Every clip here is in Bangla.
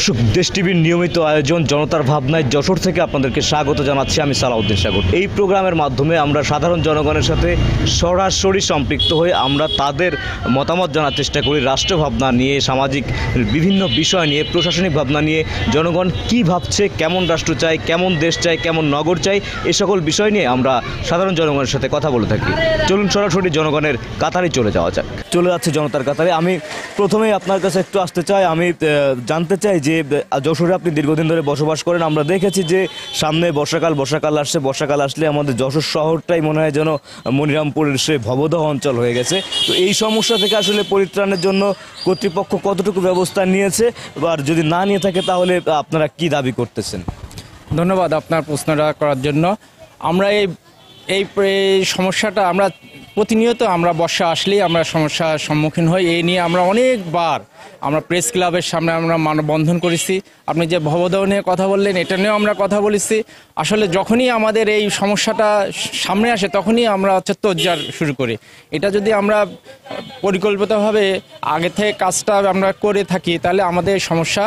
দর্শক, দেশ টিভির নিয়মিত আয়োজন জনতার ভাবনায় যশোর থেকে আপনাদেরকে স্বাগত জানাচ্ছি। আমি সালাউদ্দিন সাগর। এই প্রোগ্রামের মাধ্যমে আমরা সাধারণ জনগণের সাথে সরাসরি সম্পৃক্ত হয়ে আমরা তাদের মতামত জানার চেষ্টা করি। রাষ্ট্র ভাবনা নিয়ে, সামাজিক বিভিন্ন বিষয় নিয়ে, প্রশাসনিক ভাবনা নিয়ে জনগণ কি ভাবছে, কেমন রাষ্ট্র চাই, কেমন দেশ চাই, কেমন নগর চাই, এই সকল বিষয় নিয়ে আমরা সাধারণ জনগণের সাথে কথা বলে থাকি। চলুন সরাসরি জনগণের কাতারে চলে যাওয়া যাক। চলে যাচ্ছে জনতার কাতারে। আমি প্রথমেই আপনার কাছে একটু আসতে চাই। আমি জানতে চাই যে যশোরে আপনি দীর্ঘদিন ধরে বসবাস করেন। আমরা দেখেছি যে সামনে বর্ষাকাল আসছে। বর্ষাকাল আসলে আমাদের যশোর শহরটাই মনে হয় যেন মনিরামপুরের সে ভবদহ অঞ্চল হয়ে গেছে। তো এই সমস্যা থেকে আসলে পরিত্রাণের জন্য কর্তৃপক্ষ কতটুকু ব্যবস্থা নিয়েছে, আর যদি না নিয়ে থাকে তাহলে আপনারা কি দাবি করতেছেন? ধন্যবাদ আপনার প্রশ্নটা করার জন্য। আমরা এই সমস্যাটা আমরা প্রতিনিয়ত আমরা বর্ষা আসলেই আমরা সমস্যার সম্মুখীন হই। এই নিয়ে আমরা অনেকবার আমরা প্রেস ক্লাবের সামনে আমরা মানববন্ধন করেছি। আপনি যে ভবদহ নিয়ে কথা বললেন, এটা নিয়েও আমরা কথা বলেছি। আসলে যখনই আমাদের এই সমস্যাটা সামনে আসে তখনই আমরা তোড়জোড় শুরু করি। এটা যদি আমরা পরিকল্পিতভাবে আগে থেকে কাজটা আমরা করে থাকি তাহলে আমাদের সমস্যা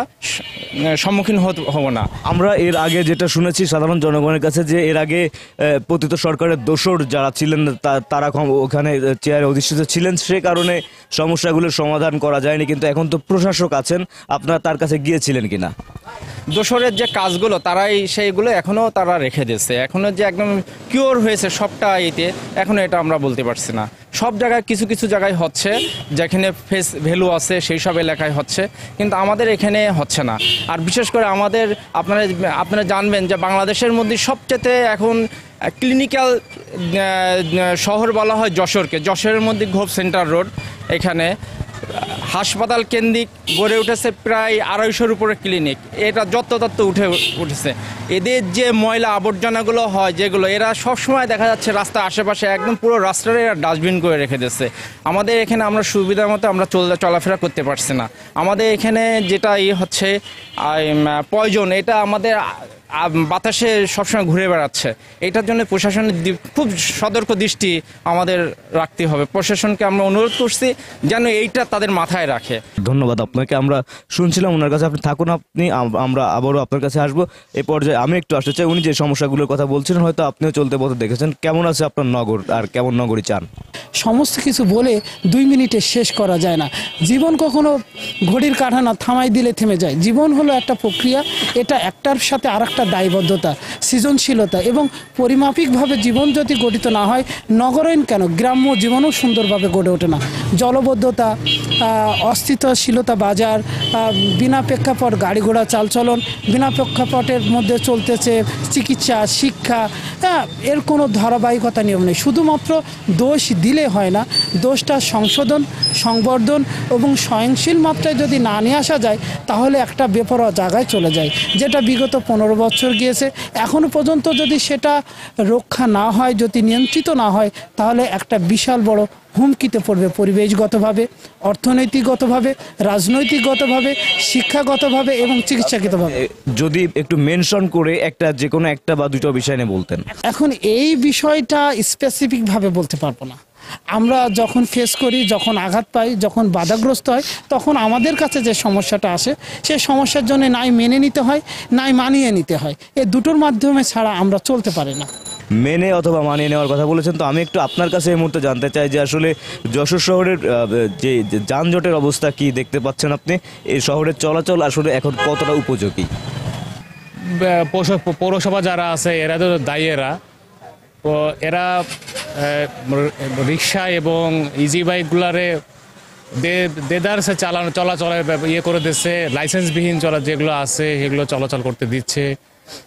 সম্মুখীন হব না। আমরা এর আগে যেটা শুনেছি সাধারণ জনগণের কাছে, যে এর আগে পতিত সরকারের দোসর যারা ছিলেন তারা ওখানে চেয়ারে অধিষ্ঠিত ছিলেন, সে কারণে সমস্যাগুলোর সমাধান করা যায়নি। কিন্তু এখন তো প্রশাসক আছেন, আপনারা তার কাছে গিয়েছিলেন কিনা? দোসরের যে কাজগুলো তারাই সেইগুলো এখনও তারা রেখে দিয়েছে। এখনও যে একদম কিওর হয়েছে সবটা এতে এখনও এটা আমরা বলতে পারছি না। সব জায়গায় কিছু কিছু জায়গায় হচ্ছে, যেখানে ফেস ভ্যালু আছে সেই সব এলাকায় হচ্ছে, কিন্তু আমাদের এখানে হচ্ছে না। আর বিশেষ করে আমাদের আপনারা জানবেন যে বাংলাদেশের মধ্যে সবচেয়ে এখন ক্লিনিক্যাল শহর বলা হয় যশোরকে। যশোরের মধ্যে ঘোপ সেন্টার রোড, এখানে হাসপাতাল কেন্দ্রিক গড়ে উঠেছে প্রায় 250-র উপরে ক্লিনিক। এটা যত উঠেছে। এদের যে ময়লা আবর্জনাগুলো হয় যেগুলো, এরা সবসময় দেখা যাচ্ছে রাস্তার আশেপাশে একদম পুরো রাস্তাটা এরা ডাস্টবিন করে রেখে দিচ্ছে। আমাদের এখানে আমরা সুবিধা মতো আমরা চলাফেরা করতে পারছি না। আমাদের এখানে যেটা হচ্ছে পয়জন, এটা আমাদের বাতাসে সবসময় ঘুরে বেড়াচ্ছে। এটার জন্য প্রশাসনের খুব সতর্ক দৃষ্টি আমাদের রাখতে হবে। প্রশাসনকে আমরা অনুরোধ করছি যেন এইটা তাদের মাথায় রাখে। ধন্যবাদ আপনাকে। আমরা শুনছিলাম ওনার কাছে, আপনি থাকুন, আমরা আবারও আপনার কাছে আসবো। এই পর্যায়ে আমি একটু আসতে চাই, উনি যে সমস্যাগুলোর কথা বলছিলেন হয়তো আপনিও চলতে পথে দেখেছেন। কেমন আছে আপনার নগর, আর কেমন নগরী চান? সমস্ত কিছু বলে 2 মিনিটে শেষ করা যায় না। জীবন কখনো ঘড়ির কাঁটা না, থামাই দিলে থেমে যায়। জীবন হলো একটা প্রক্রিয়া, এটা একটার সাথে আরেকটা দায়বদ্ধতা, সৃজনশীলতা এবং পরিমাপিকভাবে জীবন যদি গঠিত না হয়, নগরায়ণ কেন গ্রাম্য জীবনও সুন্দরভাবে গড়ে ওঠে না। জলবদ্ধতা, অস্থিতিশীলতা, বাজার, বিনা প্রেক্ষাপট গাড়ি ঘোড়া চালচলন, বিনা প্রেক্ষাপটের মধ্যে চলতেছে চিকিৎসা, শিক্ষা, এর কোনো ধারাবাহিকতা নিয়ম নেই। শুধুমাত্র দোষ দিলে হয় না, দোষটা সংশোধন, সংবর্ধন এবং সহনশীল মাত্রায় যদি না নিয়ে আসা যায় তাহলে একটা বেপরোয়া জায়গায় চলে যায়, যেটা বিগত 15 বছর গিয়েছে। এখনও পর্যন্ত যদি সেটা রক্ষা না হয়, যদি নিয়ন্ত্রিত না হয়, তাহলে একটা বিশাল বড় হুমকিতে পড়বে পরিবেশগতভাবে, অর্থনৈতিকগতভাবে, রাজনৈতিকগতভাবে, শিক্ষাগতভাবে এবং চিকিৎসাগতভাবে। যদি একটু মেনশন করে যে কোনো একটা বা দুটো বিষয় নিয়ে বলতেন। এখন এই বিষয়টা স্পেসিফিকভাবে বলতে পারবো না। আমরা যখন ফেস করি, যখন আঘাত পাই, যখন বাধাগ্রস্ত হয়, তখন আমাদের কাছে যে সমস্যাটা আসে সেই সমস্যার জন্য নাই মেনে নিতে হয়, নাই মানিয়ে নিতে হয়। এই দুটোর মাধ্যমে ছাড়া আমরা চলতে পারি না। মেনে অথবা মানিয়ে নেওয়ার কথা বলেছেন, তো আমি একটু আপনার কাছে এই মুহূর্তে জানতে চাই যে আসলে যশোর শহরের যে যানজটের অবস্থা কি দেখতে পাচ্ছেন আপনি? এই শহরের চলাচল আসলে এখন কতটা উপযোগী? পৌরসভা যারা আছে এরা তো দায়ী। এরা রিক্সা এবং ইজি বাইকগুলারে দেদারসে চলাচলের ইয়ে করে দিচ্ছে। লাইসেন্সবিহীন যেগুলো আছে সেগুলো চলাচল করতে দিচ্ছে।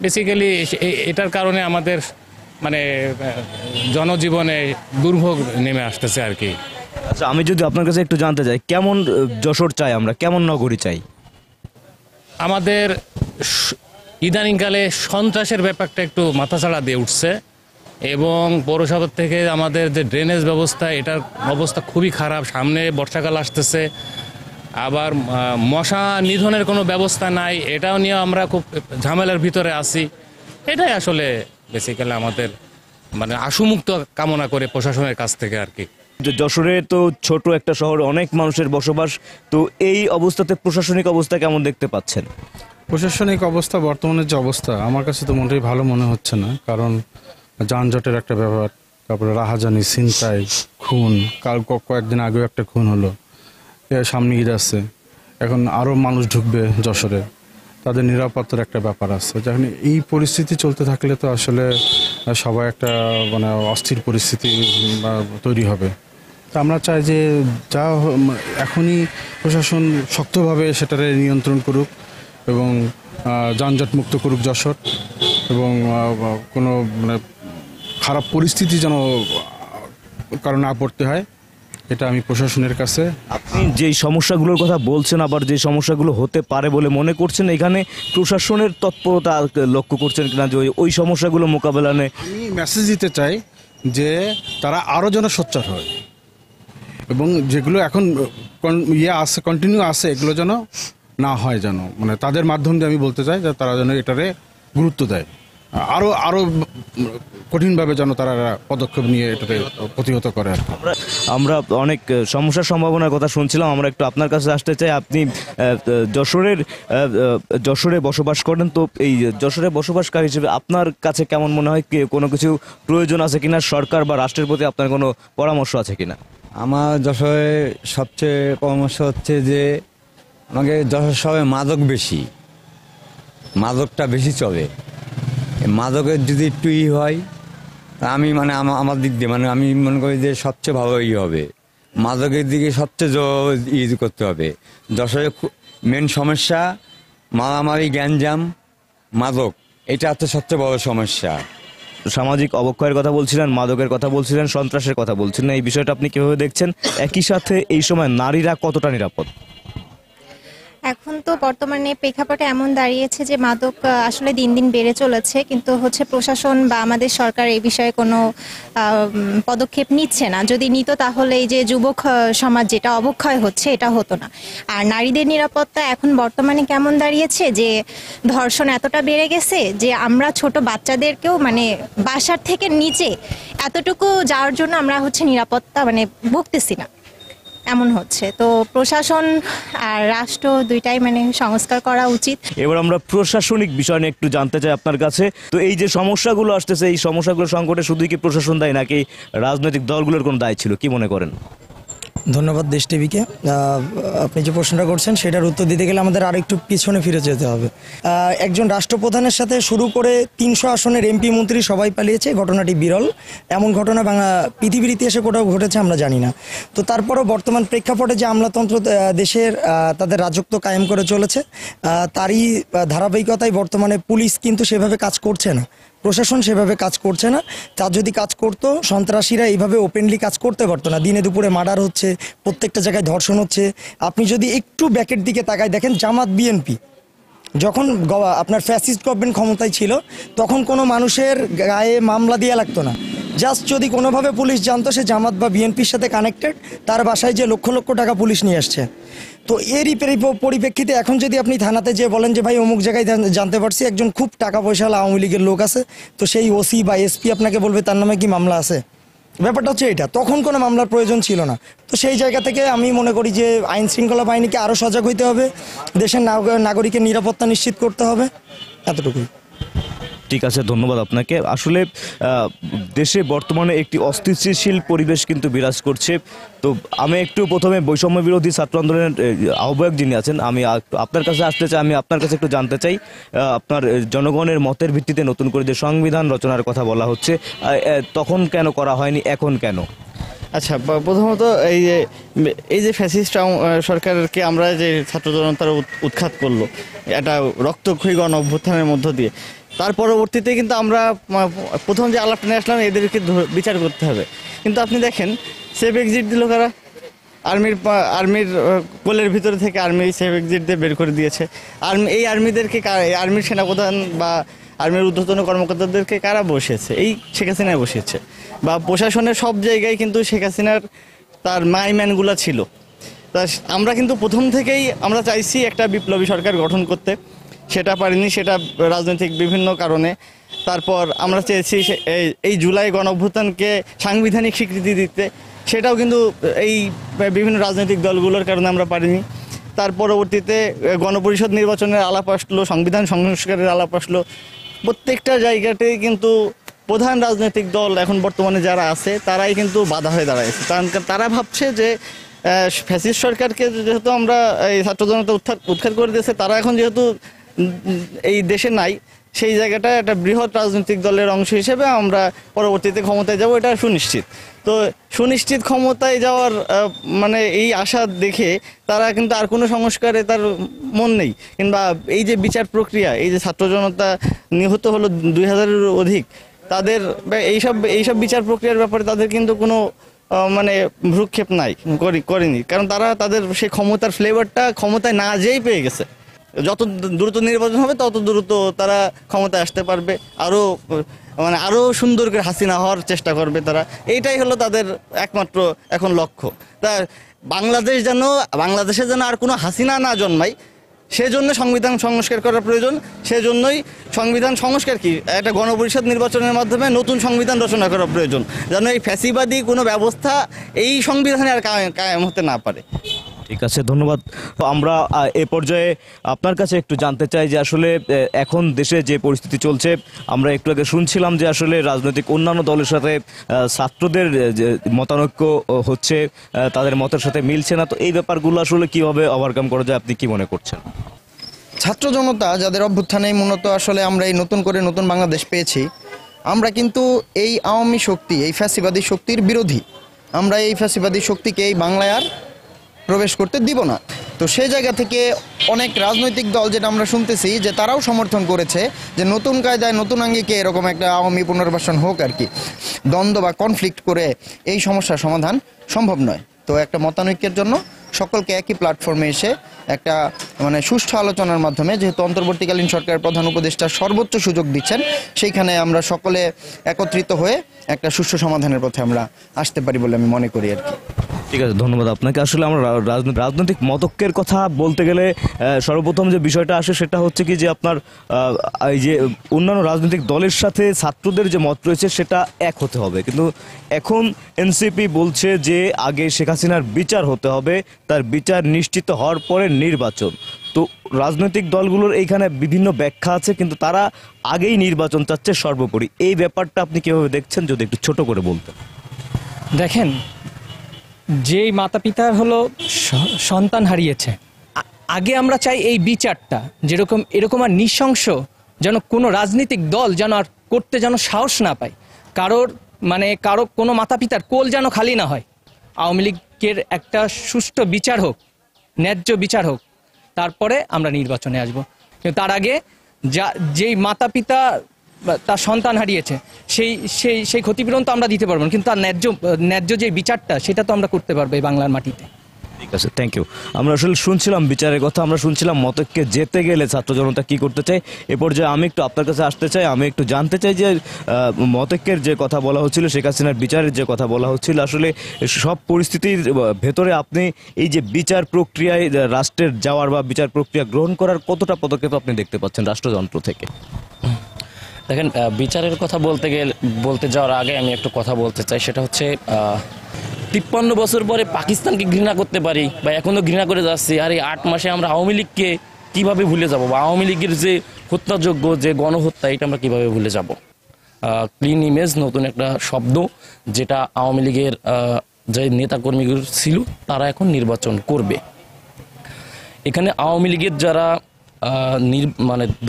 বেসিক্যালি এটার কারণে আমাদের জনজীবনে দুর্ভোগ নেমে আসতেছে আর কি। আচ্ছা, আমি যদি আপনার কাছে একটু জানতে চাই, কেমন যশোর চাই আমরা, কেমন নগরী চাই? আমাদের ইদানিংকালে সন্ত্রাসের ব্যাপারটা একটু মাথাছাড়া দিয়ে উঠছে, এবং পৌরসভা থেকে আমাদের যে ড্রেনেজ ব্যবস্থা, এটার অবস্থা খুবই খারাপ। সামনে বর্ষাকাল আসতেছে, আবার মশা নিধনের কোনো ব্যবস্থা নাই। এটাও নিয়ে আমরা খুব ঝামেলার ভিতরে আছি। এটাই আসলে বেসিক্যালি আমাদের আশুমুক্ত কামনা করে প্রশাসনের কাছ থেকে আর কি। যশোরে তো ছোট একটা শহর, অনেক মানুষের বসবাস, তো এই অবস্থাতে প্রশাসনিক অবস্থা কেমন দেখতে পাচ্ছেন? প্রশাসনিক অবস্থা বর্তমানে যে অবস্থা আমার কাছে তো মোটেই ভালো মনে হচ্ছে না, কারণ যানজটের একটা ব্যাপার, তারপরে রাহাজানি, ছিনতাই, খুন, কাল কয়েকদিন আগেও একটা খুন হলো, সামনে ঈদ আছে, এখন আরও মানুষ ঢুকবে যশোরে, তাদের নিরাপত্তার একটা ব্যাপার আছে। যখন এই পরিস্থিতি চলতে থাকলে তো আসলে সবাই একটা মানে অস্থির পরিস্থিতি তৈরি হবে। তা আমরা চাই যে যা এখনই প্রশাসন শক্তভাবে সেটারে নিয়ন্ত্রণ করুক এবং যানজট মুক্ত করুক যশোর, এবং কোনো মানে খারাপ পরিস্থিতি যেন কারো না পড়তে হয়, এটা আমি প্রশাসনের কাছে। আপনি যেই সমস্যাগুলোর কথা বলছেন, আবার যে সমস্যাগুলো হতে পারে বলে মনে করছেন, এখানে প্রশাসনের তৎপরতা লক্ষ্য করছেন কিনা যে ওই সমস্যাগুলো মোকাবেলা নিয়ে? আমি মেসেজ দিতে চাই যে তারা আরও যেন সোচ্চার হয় এবং যেগুলো এখন আছে, কন্টিনিউ আছে, এগুলো যেন না হয়, যেন মানে তাদের মাধ্যম দিয়ে আমি বলতে চাই যে তারা যেন এটারে গুরুত্ব দেয়, আরও কঠিনভাবে যেন তারা পদক্ষেপ নিয়ে এটাতে প্রতিহত করে। আমরা অনেক সমস্যার সম্ভাবনার কথা শুনছিলাম, আমরা একটু আপনার কাছে আসতে চাই। আপনি যশোরে বসবাস করেন, তো এই যশোরে বসবাসকারী হিসেবে আপনার কাছে কেমন মনে হয়, কোনো কিছু প্রয়োজন আছে কিনা সরকার বা রাষ্ট্রের প্রতি, আপনার কোনো পরামর্শ আছে কিনা? আমার যশোরে সবচেয়ে পরামর্শ হচ্ছে যে আমাকে যশোর শহরে মাদক বেশি, মাদকটা বেশি চলে। মাদকের যদি একটু হয় তা আমি মানে আমার দিক দিয়ে মানে আমি মনে করি যে সবচেয়ে ভালো হবে, মাদকের দিকে সবচেয়ে করতে হবে। যশোরে মেন সমস্যা মারামারি, গ্যাঞ্জাম, মাদক, এটা হচ্ছে সবচেয়ে বড় সমস্যা। সামাজিক অবক্ষয়ের কথা বলছিলেন, মাদকের কথা বলছিলেন, সন্ত্রাসের কথা বলছিলেন, এই বিষয়টা আপনি কিভাবে দেখছেন? একই সাথে এই সময় নারীরা কতটা নিরাপদ? এখন তো বর্তমানে প্রেক্ষাপটে এমন দাঁড়িয়েছে যে মাদক আসলে দিন দিন বেড়ে চলেছে, কিন্তু হচ্ছে প্রশাসন বা আমাদের সরকার এই বিষয়ে কোনো পদক্ষেপ নিচ্ছে না। যদি নিত তাহলে এই যে যুবক সমাজ যেটা অবক্ষয় হচ্ছে এটা হতো না। আর নারীদের নিরাপত্তা এখন বর্তমানে কেমন দাঁড়িয়েছে যে ধর্ষণ এতটা বেড়ে গেছে যে আমরা ছোট বাচ্চাদেরকেও মানে বাসার থেকে নিচে এতটুকু যাওয়ার জন্য আমরা হচ্ছে নিরাপত্তা মানে ভুগতেছি না, এমন হচ্ছে। তো প্রশাসন আর রাষ্ট্র দুইটাই মানে সংস্কার করা উচিত। এবার আমরা প্রশাসনিক বিষয় নিয়ে একটু জানতে চাই আপনার কাছে। তো এই যে সমস্যাগুলো আসতেছে, এই সমস্যাগুলো সংকটে শুধুই কি প্রশাসন দায়ী নাকি রাজনৈতিক দলগুলোর কোনো দায় ছিল, কি মনে করেন? ধন্যবাদ দেশ টিভিকে। আপনি যে প্রশ্নটা করছেন সেটার উত্তর দিতে গেলে আমাদের আরও একটু পিছনে ফিরে যেতে হবে। একজন রাষ্ট্রপ্রধানের সাথে শুরু করে 300 আসনের এমপি মন্ত্রী সবাই পালিয়েছে, ঘটনাটি বিরল। এমন ঘটনা পৃথিবীর ইতিহাসে কোথাও ঘটেছে আমরা জানি না। তো তারপরেও বর্তমান প্রেক্ষাপটে যে আমলাতন্ত্র দেশের তাদের রাজত্ব কায়েম করে চলেছে, তারই ধারাবাহিকতায় বর্তমানে পুলিশ কিন্তু সেভাবে কাজ করছে না, প্রশাসন সেভাবে কাজ করছে না। তার যদি কাজ করতো, সন্ত্রাসীরা এইভাবে ওপেনলি কাজ করতে পারতো না। দিনে দুপুরে মার্ডার হচ্ছে, প্রত্যেকটা জায়গায় ধর্ষণ হচ্ছে। আপনি যদি একটু ব্যাকের দিকে তাকায় দেখেন, জামাত বিএনপি যখন আপনার ফ্যাসিস্ট গভর্নমেন্ট ক্ষমতায় ছিল তখন কোনো মানুষের গায়ে মামলা দেওয়া লাগতো না। জাস্ট যদি কোনোভাবে পুলিশ জানতো সে জামাত বা বিএনপির সাথে কানেক্টেড, তার বাসায় যে লক্ষ লক্ষ টাকা পুলিশ নিয়ে আসছে। তো এরই পরিপ্রেক্ষিতে এখন যদি আপনি থানাতে যেয়ে বলেন যে ভাই অমুক জায়গায় জানতে পারছি একজন খুব টাকা পয়সা আওয়ামী লীগের লোক আছে, তো সেই ওসি বা এসপি আপনাকে বলবে তার নামে কি মামলা আছে। ব্যাপারটা হচ্ছে এটা, তখন কোনো মামলার প্রয়োজন ছিল না। তো সেই জায়গা থেকে আমি মনে করি যে আইন শৃঙ্খলা বাহিনীকে আরও সজাগ হইতে হবে, দেশের নাগরিকের নিরাপত্তা নিশ্চিত করতে হবে, এতটুকুই। ঠিক আছে, ধন্যবাদ আপনাকে। আসলে দেশে বর্তমানে একটি অস্থিতিশীল পরিবেশ কিন্তু বিরাজ করছে। তো আমি একটু প্রথমে বৈষম্য বিরোধী ছাত্র আন্দোলনের আহ্বায়ক যিনি আছেন, আমি আপনার কাছে আসতে চাই। আমি আপনার কাছে একটু জানতে চাই, আপনার জনগণের মতের ভিত্তিতে নতুন করে যে সংবিধান রচনার কথা বলা হচ্ছে, তখন কেন করা হয়নি, এখন কেন? আচ্ছা, প্রথমত এই যে ফ্যাসিস্ট সরকারকে আমরা যে ছাত্র জনতার উৎখাত করলো একটা রক্তক্ষয়ী গণ অভ্যুত্থানের মধ্য দিয়ে, তার পরবর্তীতে কিন্তু আমরা প্রথম যে আলাপটা নিয়ে আসলাম এদেরকে বিচার করতে হবে। কিন্তু আপনি দেখেন সেফ এক্সিট দিল কারা? আর্মির কোলের ভিতরে থেকে আর্মি সেফ এক্সিট দিয়ে বের করে দিয়েছে। এই আর্মির সেনাপ্রধান বা আর্মির ঊর্ধ্বতন কর্মকর্তাদেরকে কারা বসিয়েছে? এই শেখ হাসিনায় বসিয়েছে। বা প্রশাসনের সব জায়গায় কিন্তু শেখ হাসিনার তার মাইম্যানগুলো ছিল। তা আমরা কিন্তু প্রথম থেকেই আমরা চাইছি একটা বিপ্লবী সরকার গঠন করতে, সেটা পারিনি, সেটা রাজনৈতিক বিভিন্ন কারণে। তারপর আমরা চেয়েছি এই জুলাই গণ অভ্যুত্থানকে সাংবিধানিক স্বীকৃতি দিতে, সেটাও কিন্তু এই বিভিন্ন রাজনৈতিক দলগুলোর কারণে আমরা পারিনি। তার পরবর্তীতে গণপরিষদ নির্বাচনের আলাপ আসলো, সংবিধান সংস্কারের আলাপ আসলো। প্রত্যেকটা জায়গাতেই কিন্তু প্রধান রাজনৈতিক দল এখন বর্তমানে যারা আছে তারাই কিন্তু বাধা হয়ে দাঁড়াইছে। কারণ তারা ভাবছে যে ফ্যাসিস্ট সরকারকে যেহেতু আমরা এই ছাত্র জনতা উৎখাত করে দিয়েছে, তারা এখন যেহেতু এই দেশে নাই, সেই জায়গাটা একটা বৃহৎ রাজনৈতিক দলের অংশ হিসেবে আমরা পরবর্তীতে ক্ষমতায় যাব, এটা সুনিশ্চিত। তো সুনিশ্চিত ক্ষমতায় যাওয়ার মানে এই আশা দেখে তারা কিন্তু আর কোনো সংস্কারে তার মন নেই, কিংবা এই যে বিচার প্রক্রিয়া, এই যে ছাত্র জনতা নিহত হলো 2000-এর অধিক, তাদের এইসব বিচার প্রক্রিয়ার ব্যাপারে তাদের কিন্তু কোনো মানে ভ্রুক্ষেপ নাই, করেনি। কারণ তারা তাদের সেই ক্ষমতার ফ্লেভারটা ক্ষমতায় না যেয়েই পেয়ে গেছে। যত দ্রুত নির্বাচন হবে তত দ্রুত তারা ক্ষমতায় আসতে পারবে, আরও সুন্দর করে হাসিনা হওয়ার চেষ্টা করবে তারা। এইটাই হলো তাদের একমাত্র এখন লক্ষ্য। তা বাংলাদেশে যেন আর কোনো হাসিনা না জন্মায়, সেজন্য সংবিধান সংস্কার করা প্রয়োজন। সেজন্যই সংবিধান সংস্কার কি একটা গণপরিষদ নির্বাচনের মাধ্যমে নতুন সংবিধান রচনা করা প্রয়োজন, যেন এই ফ্যাসিবাদী কোনো ব্যবস্থা এই সংবিধানে আর কায়েম হতে না পারে। ঠিক আছে, ধন্যবাদ। আমরা এ পর্যায়ে আপনার কাছে একটু জানতে চাই যে আসলে এখন দেশে যে পরিস্থিতি চলছে, আমরা একটু আগে শুনছিলাম যে আসলে রাজনৈতিক অন্যান্য দলের সাথে ছাত্রদের যে মতানৈক্য হচ্ছে, তাদের মতের সাথে মিলছে না। তো এই ব্যাপারগুলো আসলে কিভাবে ওভারকাম করা যায়, আপনি কি মনে করছেন? ছাত্র জনতা যাদের অভ্যুত্থানে মূলত আসলে আমরা এই নতুন বাংলাদেশ পেয়েছি, আমরা কিন্তু এই আওয়ামী শক্তি, এই ফ্যাসিবাদী শক্তির বিরোধী। আমরা এই ফ্যাসিবাদী শক্তিকে এই বাংলায় আর প্রবেশ করতে দিব না। তো সেই জায়গা থেকে অনেক রাজনৈতিক দল, যেটা আমরা শুনতেছি যে তারাও সমর্থন করেছে যে নতুন কায়দায় নতুন আঙ্গিকে এরকম একটা আওয়ামী পুনর্বাসন হোক আর কি। দ্বন্দ্ব বা কনফ্লিক্ট করে এই সমস্যার সমাধান সম্ভব নয়। তো একটা মতানৈক্যের জন্য সকলকে একই প্ল্যাটফর্মে এসে একটা সুষ্ঠু আলোচনার মাধ্যমে, যেহেতু অন্তর্বর্তীকালীন সরকারের প্রধান উপদেষ্টা সর্বোচ্চ সুযোগ দিচ্ছেন, সেইখানে আমরা সকলে একত্রিত হয়ে একটা সুষ্ঠু সমাধানের পথে আমরা আসতে পারি বলে আমি মনে করি আর কি। ঠিক আছে, ধন্যবাদ আপনাকে। আসলে আমরা রাজনৈতিক মতৈক্যের কথা বলতে গেলে সর্বপ্রথম যে বিষয়টা আসে সেটা হচ্ছে কি যে আপনার এই যে অন্যান্য রাজনৈতিক দলের সাথে ছাত্রদের যে মত রয়েছে সেটা এক হতে হবে, কিন্তু এখন এনসিপি বলছে যে আগে শেখ হাসিনার বিচার হতে হবে, তার বিচার নিশ্চিত হওয়ার পরে নির্বাচন। তো রাজনৈতিক দলগুলোর এইখানে বিভিন্ন ব্যাখ্যা আছে, কিন্তু তারা আগেই নির্বাচন চাচ্ছে সর্বোপরি। এই ব্যাপারটা আপনি কিভাবে দেখছেন, যদি একটু ছোট করে বলতেন। দেখেন, যেই মাতা পিতার হলো সন্তান হারিয়েছে, আগে আমরা চাই এই বিচারটা এরকম আর নৃশংস যেন কোনো রাজনৈতিক দল যেন আর করতে যেন সাহস না পায়। কারো কোনো মাতা পিতার কোল যেন খালি না হয়। আওয়ামী লীগের একটা সুষ্ঠু বিচার হোক, ন্যায্য বিচার হোক, তারপরে আমরা নির্বাচনে আসব। কিন্তু তার আগে যেই মাতা পিতা তার সন্তান হারিয়েছে সেই ক্ষতিপূরণ তো আমরা দিতে পারবো না, কিন্তু তার ন্যায্য যে বিচারটা সেটা তো আমরা করতে পারবো এই বাংলার মাটিতে। ঠিক আছে, থ্যাংক ইউ। আমরা আসলে শুনছিলাম বিচারের কথা, আমরা শুনছিলাম মতৈক্যে যেতে গেলে ছাত্র জনতা কি করতে চাই। এ পর্যায়ে আমি একটু আপনার কাছে আসতে চাই, আমি একটু জানতে চাই যে মতৈক্যের যে কথা বলা হচ্ছিল, শেখ হাসিনার বিচারের যে কথা বলা হচ্ছিল, আসলে সব পরিস্থিতির ভেতরে আপনি এই যে বিচার প্রক্রিয়ায় রাষ্ট্রের যাওয়ার বা বিচার প্রক্রিয়া গ্রহণ করার কতটা পদক্ষেপ আপনি দেখতে পাচ্ছেন রাষ্ট্রযন্ত্র থেকে? দেখেন, বিচারের কথা বলতে যাওয়ার আগে আমি একটু কথা বলতে চাই। সেটা হচ্ছে 53 বছর পরে পাকিস্তানকে ঘৃণা করতে পারি বা এখনও ঘৃণা করে যাচ্ছি, আর এই 8 মাসে আমরা আওয়ামী লীগকে কীভাবে ভুলে যাব, বা আওয়ামী লীগের যে হত্যাযোগ্য যে গণহত্যা, এটা আমরা কীভাবে ভুলে যাব। ক্লিন ইমেজ নতুন একটা শব্দ, যেটা আওয়ামী লীগের যে নেতাকর্মীগুলো ছিল তারা এখন নির্বাচন করবে। এখানে আওয়ামী লীগের যারা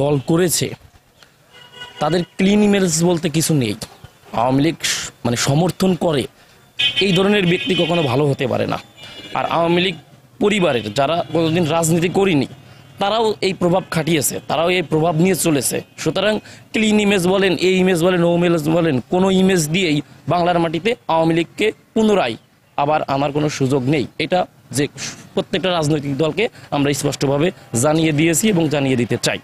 দল করেছে তাদের ক্লিন ইমেজ বলতে কিছু নেই। আওয়ামী লীগ সমর্থন করে এই ধরনের ব্যক্তি কখনো ভালো হতে পারে না। আর আওয়ামী লীগ পরিবারের যারা কোনোদিন রাজনীতি করেনি তারাও এই প্রভাব খাটিয়েছে, তারাও এই প্রভাব নিয়ে চলেছে। সুতরাং ক্লিন ইমেজ বলেন, এই ইমেজ বলেন, ও ইমেজ বলেন, কোনো ইমেজ দিয়েই বাংলার মাটিতে আওয়ামী লীগকে পুনরায় আবার আনার কোনো সুযোগ নেই। এটা যে প্রত্যেকটা রাজনৈতিক দলকে আমরা স্পষ্টভাবে জানিয়ে দিয়েছি এবং জানিয়ে দিতে চাই।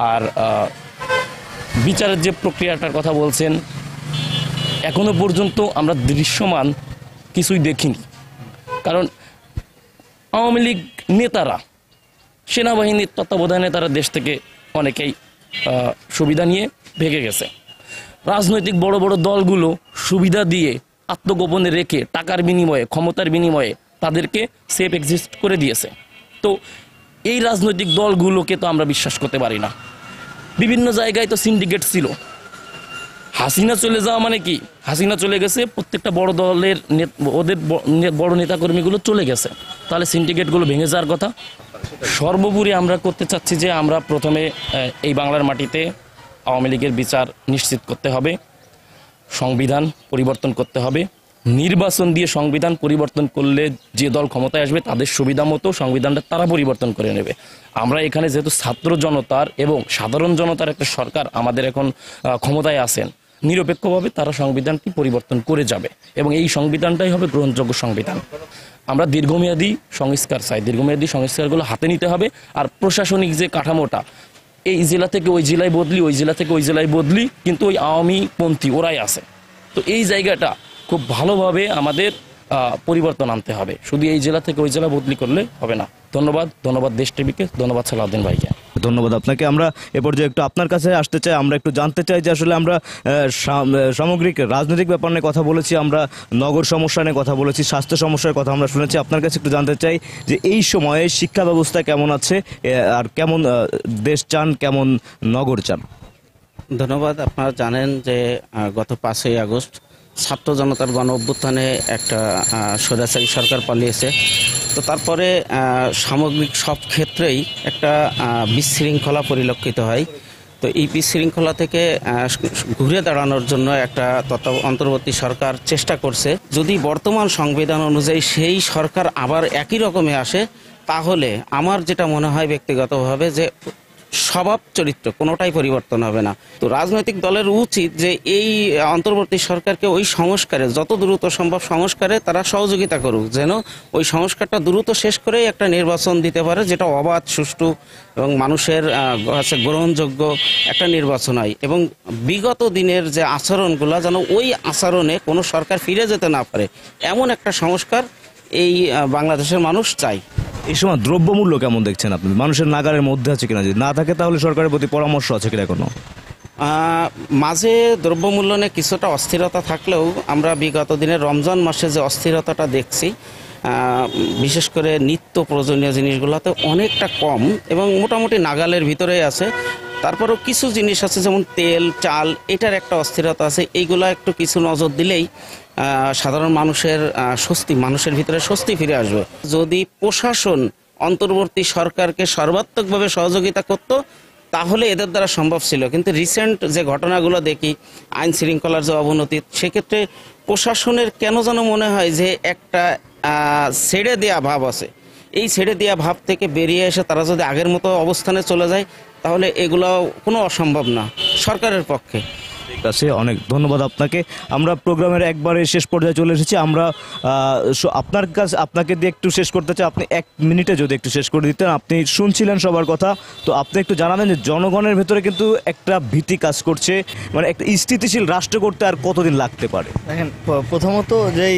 আর বিচারের যে প্রক্রিয়াটার কথা বলছেন, এখনো পর্যন্ত আমরা দৃশ্যমান কিছুই দেখিনি। কারণ আওয়ামী লীগ নেতারা, সেনাবাহিনীর তত্ত্বাবধানে তারা দেশ থেকে অনেকেই সুবিধা নিয়ে ভেগে গেছে। রাজনৈতিক বড় বড় দলগুলো সুবিধা দিয়ে আত্মগোপনে রেখে টাকার বিনিময়ে, ক্ষমতার বিনিময়ে তাদেরকে সেফ এক্সিস্ট করে দিয়েছে। তো এই রাজনৈতিক দলগুলোকে তো আমরা বিশ্বাস করতে পারি না। বিভিন্ন জায়গায় তো সিন্ডিকেট ছিল। হাসিনা চলে যাওয়া মানে কি? হাসিনা চলে গেছে, প্রত্যেকটা বড় দলের ওদের বড় নেতাকর্মীগুলো চলে গেছে, তাহলে সিন্ডিকেটগুলো ভেঙে যাওয়ার কথা। সর্বোপরি আমরা করতে চাচ্ছি যে আমরা প্রথমে এই বাংলার মাটিতে আওয়ামী লীগের বিচার নিশ্চিত করতে হবে, সংবিধান পরিবর্তন করতে হবে, নির্বাচন দিয়ে সংবিধান পরিবর্তন করলে যে দল ক্ষমতায় আসবে তাদের সুবিধা মতো সংবিধানটা তারা পরিবর্তন করে নেবে। আমরা এখানে যেহেতু ছাত্র জনতার এবং সাধারণ জনতার একটা সরকার আমাদের এখন ক্ষমতায় আছেন, নিরপেক্ষভাবে তারা সংবিধানটি পরিবর্তন করে যাবে এবং এই সংবিধানটাই হবে গ্রহণযোগ্য সংবিধান। আমরা দীর্ঘমেয়াদী সংস্কার চাই, দীর্ঘমেয়াদী সংস্কারগুলো হাতে নিতে হবে। আর প্রশাসনিক যে কাঠামোটা, এই জেলা থেকে ওই জেলায় বদলি, ওই জেলা থেকে ওই জেলায় বদলি, কিন্তু ওই আওয়ামী পন্থী ওরাই আছে। তো এই জায়গাটা খুব ভালোভাবে আমাদের পরিবর্তন আনতে হবে, শুধু এই জেলা থেকে ওই জেলা বদলি করলে হবে না। ধন্যবাদ দেশ টিভিকে, ধন্যবাদ সালাউদ্দিন ভাইকে। ধন্যবাদ আপনাকে। আমরা এ পর্যায়ে একটু আপনার কাছে আসতে চাই, আমরা একটু জানতে চাই যে আসলে আমরা সামগ্রিক রাজনৈতিক ব্যাপার নিয়ে কথা বলেছি, আমরা নগর সমস্যা নিয়ে কথা বলেছি, স্বাস্থ্য সমস্যার কথা আমরা শুনেছি। আপনার কাছে একটু জানতে চাই যে এই সময়ে শিক্ষা ব্যবস্থা কেমন আছে, আর কেমন দেশ চান, কেমন নগর চান? ধন্যবাদ। আপনারা জানেন যে গত 5ই আগস্ট ছাত্র জনতার গণ অভ্যুত্থানে একটা স্বৈরাচারী সরকার পালিয়েছে। তো তারপরে সামগ্রিক সব ক্ষেত্রেই একটা বিশৃঙ্খলা পরিলক্ষিত হয়। তো এই বিশৃঙ্খলা থেকে ঘুরে দাঁড়ানোর জন্য একটা অন্তর্বর্তী সরকার চেষ্টা করছে। যদি বর্তমান সংবিধান অনুযায়ী সেই সরকার আবার একই রকমে আসে, তাহলে আমার যেটা মনে হয় ব্যক্তিগতভাবে যে স্বভাব চরিত্র কোনোটাই পরিবর্তন হবে না। তো রাজনৈতিক দলের উচিত যে এই অন্তর্বর্তী সরকারকে ওই সংস্কারে, যত দ্রুত সম্ভব সংস্কারে তারা সহযোগিতা করুক, যেন ওই সংস্কারটা দ্রুত শেষ করেই একটা নির্বাচন দিতে পারে, যেটা অবাধ, সুষ্ঠু এবং মানুষের কাছে গ্রহণযোগ্য একটা নির্বাচন হয়। এবং বিগত দিনের যে আচরণগুলো যেন ওই আচরণে কোনো সরকার ফিরে যেতে না পারে, এমন একটা সংস্কার এই বাংলাদেশের মানুষ চায়। এই সময় দ্রব্যমূল্য কেমন দেখছেন আপনি? মানুষের নাগারের মধ্যে আছে কিনা? যদি না থাকে তাহলে সরকারের প্রতি পরামর্শ আছে কিনা কোনো? মাঝে দ্রব্যমূল্য নিয়ে কিছুটা অস্থিরতা থাকলেও আমরা বিগত দিনের রমজান মাসে যে অস্থিরতাটা দেখছি, বিশেষ করে নিত্য প্রয়োজনীয় জিনিসগুলোতে অনেকটা কম এবং মোটামুটি নাগালের ভিতরেই আছে। তারপরেও কিছু জিনিস আছে যেমন তেল, চাল, এটার একটা অস্থিরতা আছে। এইগুলো একটু কিছু নজর দিলেই সাধারণ মানুষের ভিতরে স্বস্তি ফিরে আসবে। যদি প্রশাসন অন্তর্বর্তী সরকারকে সর্বাত্মকভাবে সহযোগিতা করত, তাহলে এদের দ্বারা সম্ভব ছিল। কিন্তু রিসেন্ট যে ঘটনাগুলো দেখি, আইন শৃঙ্খলার যে অবনতি, সেক্ষেত্রে প্রশাসনের কেন যেন মনে হয় যে একটা ছেড়ে দেওয়া ভাব আছে। এই ছেড়ে দেওয়া ভাব থেকে বেরিয়ে এসে তারা যদি আগের মতো অবস্থানে চলে যায়, তাহলে এগুলো কোনো অসম্ভব না সরকারের পক্ষে। ঠিক আছে, অনেক ধন্যবাদ আপনাকে। আমরা প্রোগ্রামের একবারে শেষ পর্যায়ে চলে এসেছি। আমরা আপনাকে দিয়ে একটু শেষ করতে চাই। আপনি 1 মিনিটে যদি একটু শেষ করে দিতেন। আপনি শুনছিলেন সবার কথা, তো আপনি একটু জানাবেন যে জনগণের ভেতরে কিন্তু একটা ভীতি কাজ করছে, মানে একটা স্থিতিশীল রাষ্ট্র করতে আর কতদিন লাগতে পারে? দেখেন, প্রথমত যেই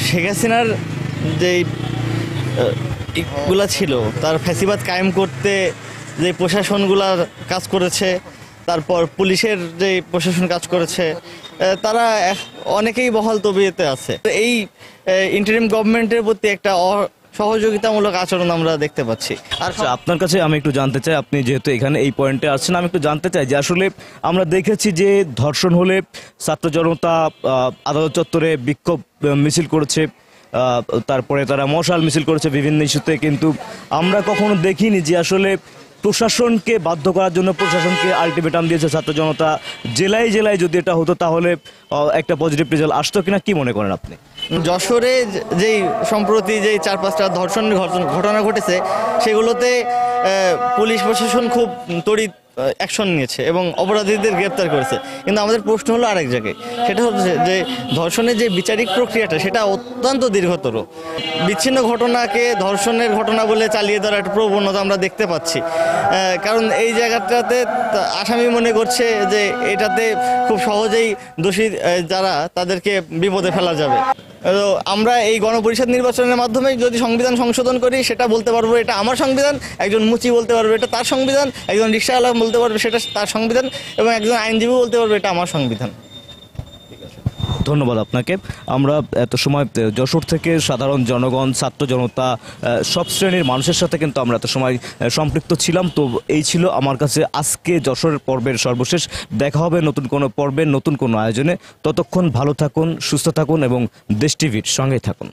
শেখ হাসিনার যেই গুলা ছিল, তার ফ্যাসিবাদ কায়েম করতে যে প্রশাসনগুলার কাজ করেছে, তারপর পুলিশের যে প্রশাসন কাজ করেছে, তারা অনেকেই বহাল তবিয়তে আছে। এই ইন্টারিম গভর্নমেন্টের প্রতি একটা সহযোগিতামূলক আচরণ আমরা দেখতে পাচ্ছি। আচ্ছা, আপনার কাছে আমি একটু জানতে চাই, আপনি যেহেতু এখানে এই পয়েন্টে আসছেন, আমি একটু জানতে চাই যে আসলে আমরা দেখেছি যে ধর্ষণ হলে ছাত্র জনতা আদালত চত্বরে বিক্ষোভ মিছিল করেছে, তারপরে তারা মশাল মিছিল করেছে বিভিন্ন ইস্যুতে, কিন্তু আমরা কখনো দেখিনি যে আসলে প্রশাসনকে বাধ্য করার জন্য প্রশাসনকে আলটিমেটাম দিয়েছে ছাত্র জনতা। জেলায় জেলায় যদি এটা হতো তাহলে একটা পজিটিভ রেজাল্ট আসতো কিনা, কি মনে করেন আপনি? যশোরে যেই সম্প্রতি যেই 4-5টা ধর্ষণের ঘটনা ঘটেছে, সেগুলোতে পুলিশ প্রশাসন খুব তড়িৎ অ্যাকশন নিয়েছে এবং অপরাধীদের গ্রেপ্তার করেছে। কিন্তু আমাদের প্রশ্ন হলো আরেক জায়গায়, সেটা হচ্ছে যে ধর্ষণের যে বিচারিক প্রক্রিয়াটা, সেটা অত্যন্ত দীর্ঘতর। বিচ্ছিন্ন ঘটনাকে ধর্ষণের ঘটনা বলে চালিয়ে দেওয়ার একটা প্রবণতা আমরা দেখতে পাচ্ছি। কারণ এই জায়গাটাতে আসামি মনে করছে যে এটাতে খুব সহজেই দোষী যারা, তাদেরকে বিপদে ফেলা যাবে। তো আমরা এই গণপরিষদ নির্বাচনের মাধ্যমে যদি সংবিধান সংশোধন করি, সেটা বলতে পারবো এটা আমার সংবিধান, একজন মুচি বলতে পারবে এটা তার সংবিধান, একজন রিক্সাওয়ালা বলতে পারবে সেটা তার সংবিধান, এবং একজন আইনজীবী বলতে পারবে এটা আমার সংবিধান। ধন্যবাদ আপনাকে। আমরা এত সময় যশোর থেকে সাধারণ জনগণ, ছাত্র জনতা, সব শ্রেণীর মানুষের সাথে কিন্তু আমরা এত সময় সম্পৃক্ত ছিলাম। তো এই ছিল আমার কাছে আজকে যশোরের পর্বের সর্বশেষ। দেখা হবে নতুন কোনো পর্বের নতুন কোনো আয়োজনে। ততক্ষণ ভালো থাকুন, সুস্থ থাকুন এবং দেশ টিভির সঙ্গেই থাকুন।